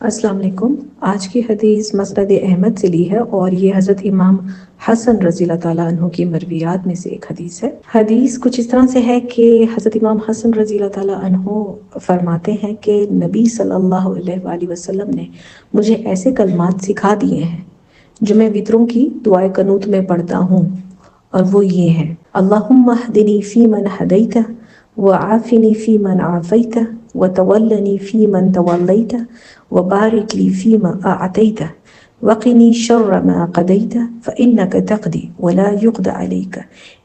السلام علیکم۔ آج کی حدیث مسند احمد سے لی ہے اور یہ حضرت امام حسن رضی اللہ تعالیٰ عنہ کی مرویات میں سے ایک حدیث ہے۔ حدیث کچھ اس طرح سے ہے کہ حضرت امام حسن رضی اللہ تعالیٰ عنہ فرماتے ہیں کہ نبی صلی اللہ علیہ وآلہ وسلم نے مجھے ایسے کلمات سکھا دیے ہیں جو میں وطروں کی دعائے قنوت میں پڑھتا ہوں، اور وہ یہ ہیں: اللہم اہدنی فیمن ہدیت وعافنی فیمن عافیت وتولنی فیمن تولیت وبارک لی فیما اعطیت وقنی شر ما قضیت فانک تقضی ولا یقضى علیک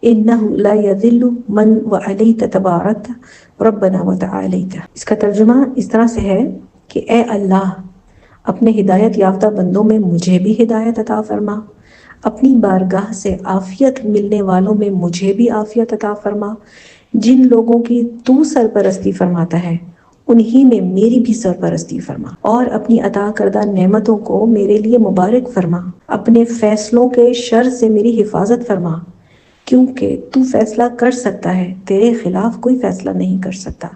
انہ لا یذل من وعلیت تبارکت ربنا وتعالیت۔ اس کا ترجمہ اس طرح سے ہے کہ اے اللہ، اپنے ہدایت یافتہ بندوں میں مجھے بھی ہدایت عطا فرما، اپنی بارگاہ سے عافیت ملنے والوں میں مجھے بھی عافیت عطا فرما، جن لوگوں کی تو سرپرستی فرماتا ہے انہی میں میری بھی سرپرستی فرما، اور اپنی عطا کردہ نعمتوں کو میرے لیے مبارک فرما، اپنے فیصلوں کے شر سے میری حفاظت فرما، کیونکہ تو فیصلہ کر سکتا ہے، تیرے خلاف کوئی فیصلہ نہیں کر سکتا،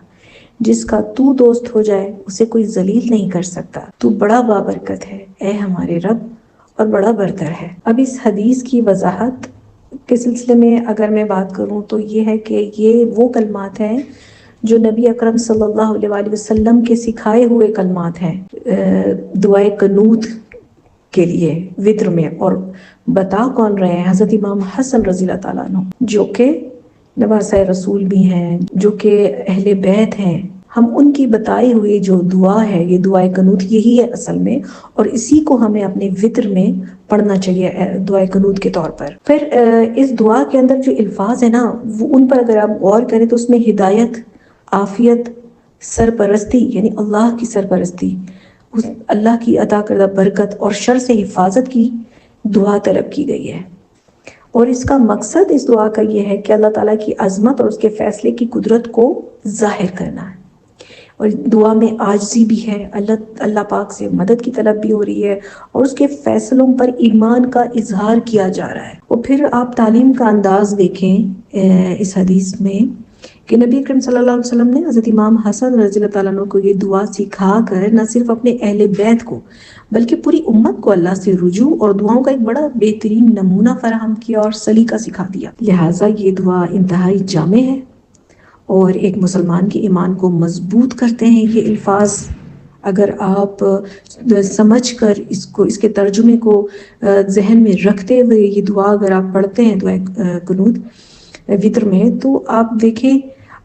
جس کا تو دوست ہو جائے اسے کوئی ذلیل نہیں کر سکتا، تو بڑا بابرکت ہے اے ہمارے رب اور بڑا برتر ہے۔ اب اس حدیث کی وضاحت کے سلسلے میں اگر میں بات کروں تو یہ ہے کہ یہ وہ کلمات ہیں جو نبی اکرم صلی اللہ علیہ وآلہ وسلم کے سکھائے ہوئے کلمات ہیں دعائے قنوت کے لیے وطر میں، اور بتا کون رہے ہیں؟ حضرت امام حسن رضی اللہ تعالیٰ عنہ، جو کہ نواسۂ رسول بھی ہیں، جو کہ اہل بیت ہیں۔ ہم ان کی بتائی ہوئی جو دعا ہے، یہ دعائے قنوت یہی ہے اصل میں، اور اسی کو ہمیں اپنے وطر میں پڑھنا چاہیے دعائے قنوت کے طور پر۔ پھر اس دعا کے اندر جو الفاظ ہیں نا، وہ ان پر اگر آپ غور کریں تو اس میں ہدایت، عافیت، سرپرستی یعنی اللہ کی سرپرستی، اللہ کی عطا کردہ برکت اور شر سے حفاظت کی دعا طلب کی گئی ہے، اور اس کا مقصد اس دعا کا یہ ہے کہ اللہ تعالیٰ کی عظمت اور اس کے فیصلے کی قدرت کو ظاہر کرنا ہے، اور دعا میں عاجزی بھی ہے، اللہ پاک سے مدد کی طلب بھی ہو رہی ہے، اور اس کے فیصلوں پر ایمان کا اظہار کیا جا رہا ہے۔ اور پھر آپ تعلیم کا انداز دیکھیں اس حدیث میں کہ نبی اکرم صلی اللہ علیہ وسلم نے حضرت امام حسن رضی اللہ تعالیٰ عنہ کو یہ دعا سکھا کر نہ صرف اپنے اہل بیت کو بلکہ پوری امت کو اللہ سے رجوع اور دعاؤں کا ایک بڑا بہترین نمونہ فراہم کیا اور سلیقہ سکھا دیا۔ لہٰذا یہ دعا انتہائی جامع ہے اور ایک مسلمان کے ایمان کو مضبوط کرتے ہیں۔ یہ الفاظ اگر آپ سمجھ کر اس کے ترجمے کو ذہن میں رکھتے ہوئے یہ دعا اگر آپ پڑھتے ہیں دعائے قنوت وطر میں، تو آپ دیکھیں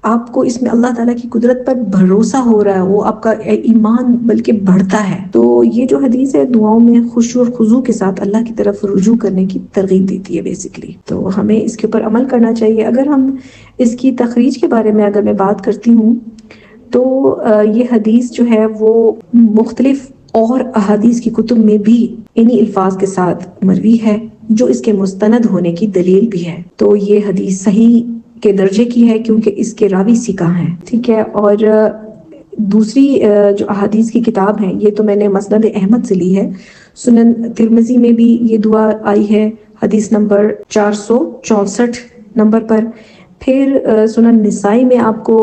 آپ کو اس میں اللہ تعالیٰ کی قدرت پر بھروسہ ہو رہا ہے، وہ آپ کا ایمان بلکہ بڑھتا ہے۔ تو یہ جو حدیث ہے دعاؤں میں خشوع اور خضوع کے ساتھ اللہ کی طرف رجوع کرنے کی ترغیب دیتی ہے بیسیکلی، تو ہمیں اس کے اوپر عمل کرنا چاہیے۔ اگر ہم اس کی تخریج کے بارے میں اگر میں بات کرتی ہوں تو یہ حدیث جو ہے وہ مختلف اور احادیث کی کتب میں بھی انہی الفاظ کے ساتھ مروی ہے، جو اس کے مستند ہونے کی دلیل بھی ہے۔ تو یہ حدیث صحیح کے درجے کی ہے کیونکہ اس کے راوی ثقہ ہیں، ٹھیک ہے۔ اور دوسری جو احادیث کی کتاب ہے، یہ تو میں نے مسند احمد سے لی ہے، سنن ترمذی میں بھی یہ دعا آئی ہے حدیث نمبر 464 نمبر پر، پھر سنن نسائی میں آپ کو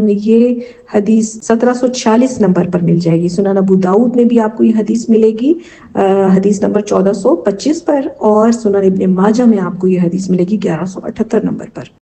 یہ حدیث 1746 نمبر پر مل جائے گی، سنن ابو داؤد میں بھی آپ کو یہ حدیث ملے گی حدیث نمبر 1425 پر، اور سنن ابن ماجہ میں آپ کو یہ حدیث ملے گی 1178 نمبر پر۔